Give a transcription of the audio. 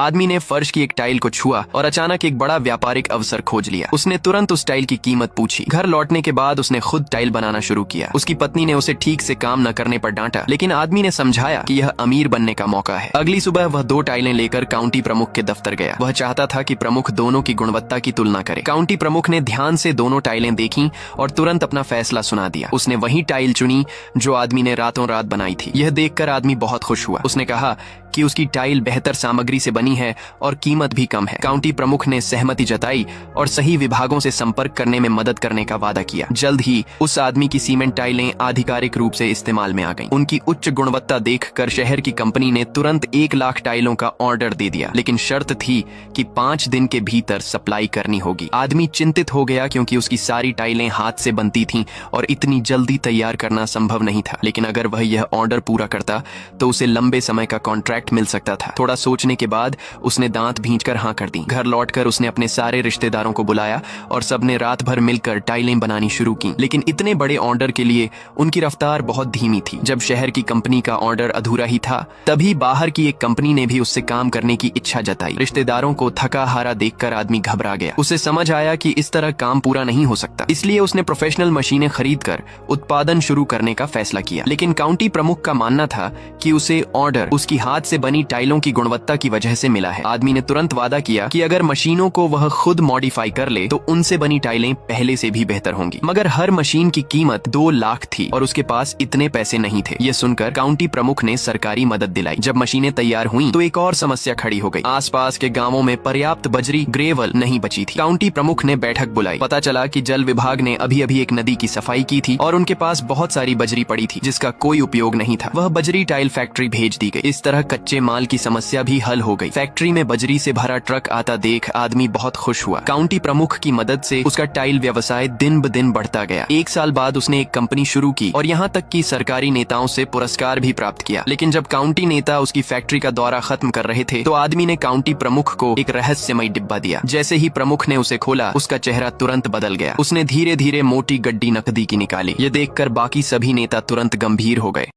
आदमी ने फर्श की एक टाइल को छुआ और अचानक एक बड़ा व्यापारिक अवसर खोज लिया। उसने तुरंत उस टाइल की कीमत पूछी। घर लौटने के बाद उसने खुद टाइल बनाना शुरू किया। उसकी पत्नी ने उसे ठीक से काम न करने पर डांटा, लेकिन आदमी ने समझाया कि यह अमीर बनने का मौका है। अगली सुबह वह 2 टाइलें लेकर काउंटी प्रमुख के दफ्तर गया। वह चाहता था कि प्रमुख दोनों की गुणवत्ता की तुलना करे। काउंटी प्रमुख ने ध्यान से दोनों टाइलें देखी और तुरंत अपना फैसला सुना दिया। उसने वही टाइल चुनी जो आदमी ने रातों रात बनाई थी। यह देखकर आदमी बहुत खुश हुआ। उसने कहा कि उसकी टाइल बेहतर सामग्री से बनी है और कीमत भी कम है। काउंटी प्रमुख ने सहमति जताई और सही विभागों से संपर्क करने में मदद करने का वादा किया। जल्द ही उस आदमी की सीमेंट टाइलें आधिकारिक रूप से इस्तेमाल में आ गईं। उनकी उच्च गुणवत्ता देखकर शहर की कंपनी ने तुरंत 1 लाख टाइलों का ऑर्डर दे दिया, लेकिन शर्त थी कि 5 दिन के भीतर सप्लाई करनी होगी। आदमी चिंतित हो गया क्योंकि उसकी सारी टाइलें हाथ से बनती थीं और इतनी जल्दी तैयार करना संभव नहीं था। लेकिन अगर वह यह ऑर्डर पूरा करता तो उसे लंबे समय का कॉन्ट्रैक्ट मिल सकता था। थोड़ा सोचने के बाद उसने दांत भींचकर हाँ कर दी। घर लौटकर उसने अपने सारे रिश्तेदारों को बुलाया और सबने रात भर मिलकर टाइलें बनानी शुरू की। लेकिन इतने बड़े ऑर्डर के लिए उनकी रफ्तार बहुत धीमी थी। जब शहर की कंपनी का ऑर्डर अधूरा ही था, तभी बाहर की एक कंपनी ने भी उससे काम करने की इच्छा जताई। रिश्तेदारों को थका हारा देखकर आदमी घबरा गया। उसे समझ आया कि इस तरह काम पूरा नहीं हो सकता, इसलिए उसने प्रोफेशनल मशीनें खरीदकर उत्पादन शुरू करने का फैसला किया। लेकिन काउंटी प्रमुख का मानना था कि उसे ऑर्डर उसकी हाथ से बनी टाइलों की गुणवत्ता की वजह से मिला है। आदमी ने तुरंत वादा किया कि अगर मशीनों को वह खुद मॉडिफाई कर ले तो उनसे बनी टाइलें पहले से भी बेहतर होंगी। मगर हर मशीन की कीमत 2 लाख थी और उसके पास इतने पैसे नहीं थे। ये सुनकर काउंटी प्रमुख ने सरकारी मदद दिलाई। जब मशीनें तैयार हुईं तो एक और समस्या खड़ी हो गई। आसपास के गांवों में पर्याप्त बजरी ग्रेवल नहीं बची थी। काउंटी प्रमुख ने बैठक बुलाई। पता चला कि जल विभाग ने अभी अभी एक नदी की सफाई की थी और उनके पास बहुत सारी बजरी पड़ी थी जिसका कोई उपयोग नहीं था। वह बजरी टाइल फैक्ट्री भेज दी गई। इस तरह कच्चे माल की समस्या भी हल हो गई। फैक्ट्री में बजरी से भरा ट्रक आता देख आदमी बहुत खुश हुआ। काउंटी प्रमुख की मदद से उसका टाइल व्यवसाय दिन ब दिन बढ़ता गया। 1 साल बाद उसने एक कंपनी शुरू की और यहाँ तक कि सरकारी नेताओं से पुरस्कार भी प्राप्त किया। लेकिन जब काउंटी नेता उसकी फैक्ट्री का दौरा खत्म कर रहे थे तो आदमी ने काउंटी प्रमुख को एक रहस्यमय डिब्बा दिया। जैसे ही प्रमुख ने उसे खोला, उसका चेहरा तुरंत बदल गया। उसने धीरे धीरे मोटी गड्डी नकदी की निकाली। ये देखकर बाकी सभी नेता तुरंत गंभीर हो गए।